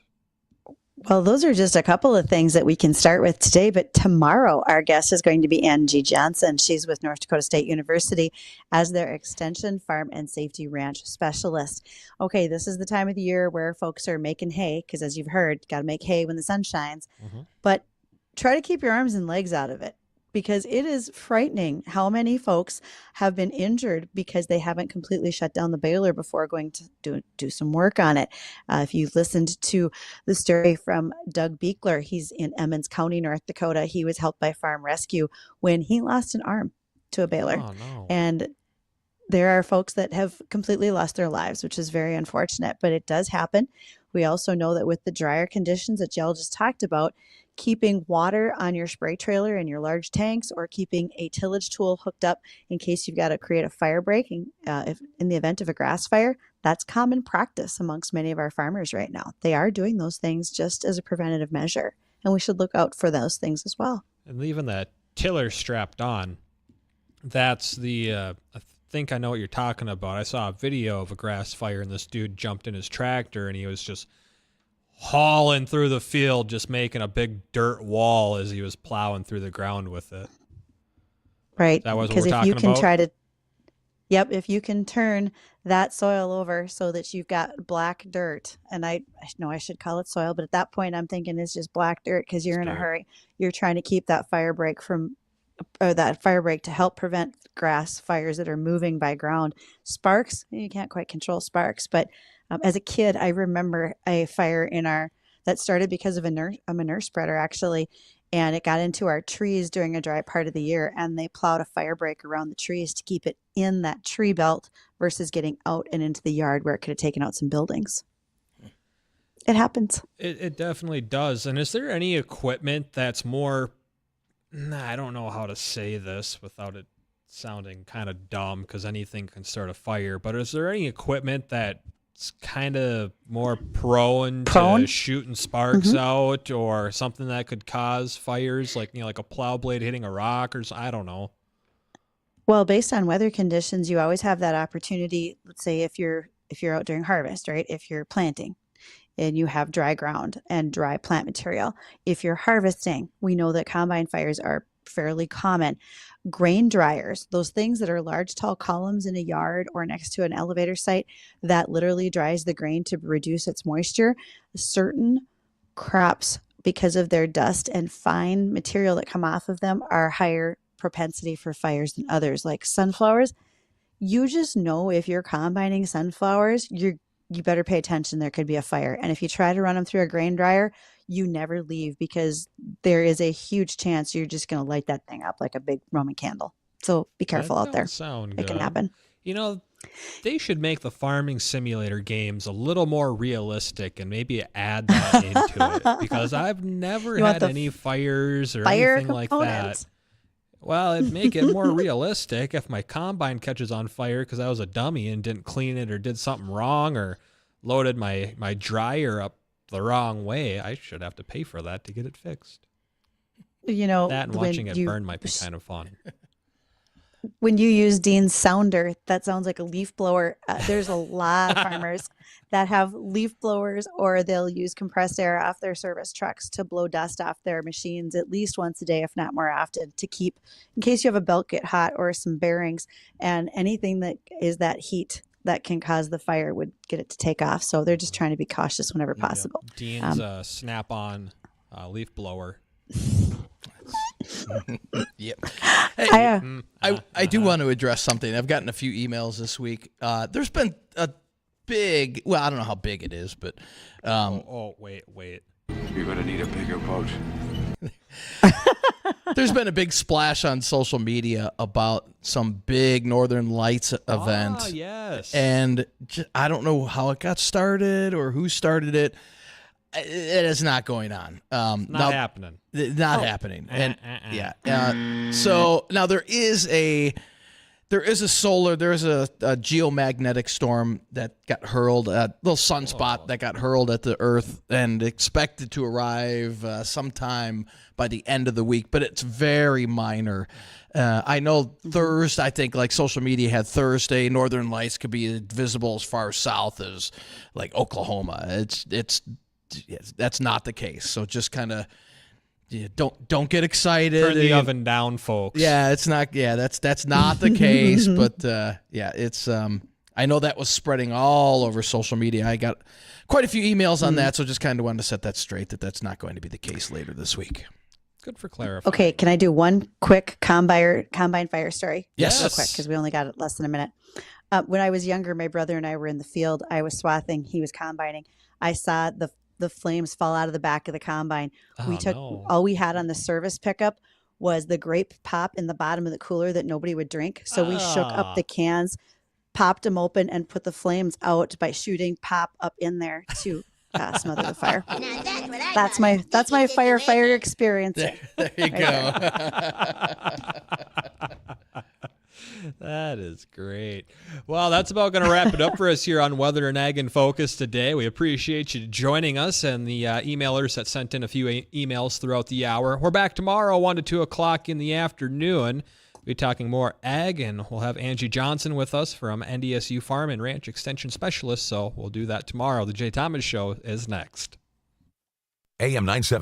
Well, those are just a couple of things that we can start with today. But tomorrow, our guest is going to be Angie Johnson. She's with North Dakota State University as their Extension Farm and Safety Ranch Specialist. Okay, this is the time of the year where folks are making hay, because as you've heard, got to make hay when the sun shines. But try to keep your arms and legs out of it, because it is frightening how many folks have been injured because they haven't completely shut down the baler before going to do some work on it. If you listened to the story from Doug Beekler, he's in Emmons County, North Dakota. He was helped by Farm Rescue when he lost an arm to a baler. Oh, no. And there are folks that have completely lost their lives, which is very unfortunate, but it does happen. We also know that with the drier conditions that y'all just talked about, keeping water on your spray trailer in your large tanks, or keeping a tillage tool hooked up in case you've got to create a fire break if in the event of a grass fire, that's common practice amongst many of our farmers right now. They are doing those things just as a preventative measure, and we should look out for those things as well. And leaving that tiller strapped on, that's the, I think I know what you're talking about. I saw a video of a grass fire, and this dude jumped in his tractor, and he was just hauling through the field, just making a big dirt wall as he was plowing through the ground with it. Right. That was what because we're if talking you can about? try to, if you can turn that soil over so that you've got black dirt, and I know I should call it soil, but at that point I'm thinking it's just black dirt because you're in a hurry. You're trying to keep that fire break to help prevent grass fires that are moving by ground. Sparks, you can't quite control sparks, but as a kid, I remember a fire that started because of a manure spreader, actually, and it got into our trees during a dry part of the year, and they plowed a fire break around the trees to keep it in that tree belt versus getting out and into the yard where it could have taken out some buildings. It happens. It definitely does. And is there any equipment that's more, I don't know how to say this without it sounding kind of dumb, because anything can start a fire, but is there any equipment that's kind of more prone to shooting sparks out, or something that could cause fires, like like a plow blade hitting a rock, or I don't know? Well, based on weather conditions, you always have that opportunity. Let's say if if you're out during harvest, right? If you're planting and you have dry ground and dry plant material, if you're harvesting, we know that combine fires are fairly common. Grain dryers, those things that are large, tall columns in a yard or next to an elevator site that literally dries the grain to reduce its moisture. Certain crops, because of their dust and fine material that come off of them, are higher propensity for fires than others, like sunflowers. You just know if you're combining sunflowers, you better pay attention. There could be a fire. And if you try to run them through a grain dryer, you never leave, because there is a huge chance you're just going to light that thing up like a big Roman candle. So be careful out there. It can happen. You know, they should make the farming simulator games a little more realistic and maybe add that into it, because I've never had any fires or anything like that. Well, it'd make it more realistic if my combine catches on fire because I was a dummy and didn't clean it or did something wrong or loaded my dryer up the wrong way. I should have to pay for that to get it fixed. You know, that and watching it burn might be kind of fun. When you use Dean's sounder, that sounds like a leaf blower. There's a lot of farmers that have leaf blowers, or they'll use compressed air off their service trucks to blow dust off their machines at least once a day, if not more often, to keep, in case you have a belt get hot or some bearings, and anything that is that heat that can cause the fire would get it to take off. So they're just trying to be cautious whenever possible. Dean's snap-on leaf blower. Yep. Hey, I do want to address something. I've gotten a few emails this week. There's been a big, well, I don't know how big it is, but wait. You're gonna need a bigger boat. There's been a big splash on social media about some big Northern Lights event. Ah, yes. And I don't know how it got started or who started it. It is not going on. Not happening. Not happening. And so now there is a geomagnetic storm that got hurled, a little sunspot that got hurled at the Earth and expected to arrive sometime by the end of the week, but it's very minor. I know Thursday, I think like social media had Thursday, Northern Lights could be visible as far south as like Oklahoma. That's not the case. So just kind of don't get excited. Turn the oven down, folks. Yeah, it's not. Yeah, that's not the case. But it's. I know that was spreading all over social media. I got quite a few emails on that, so just kind of wanted to set that straight. That's not going to be the case later this week. Good for clarifying. Okay, can I do one quick combine fire story? Yes. Real quick, because we only got less than a minute. When I was younger, my brother and I were in the field. I was swathing. He was combining. I saw the flames fall out of the back of the combine. All we had on the service pickup was the grape pop in the bottom of the cooler that nobody would drink. So we shook up the cans, popped them open, and put the flames out by shooting pop up in there to smother the fire. That's my firefighter experience. There you go. That is great. Well, that's about going to wrap it up for us here on Weather and Ag in Focus today. We appreciate you joining us and the emailers that sent in a few emails throughout the hour. We're back tomorrow, 1 to 2 o'clock in the afternoon. We'll be talking more ag, and we'll have Angie Johnson with us from NDSU Farm and Ranch Extension Specialist, so we'll do that tomorrow. The Jay Thomas Show is next. AM 97.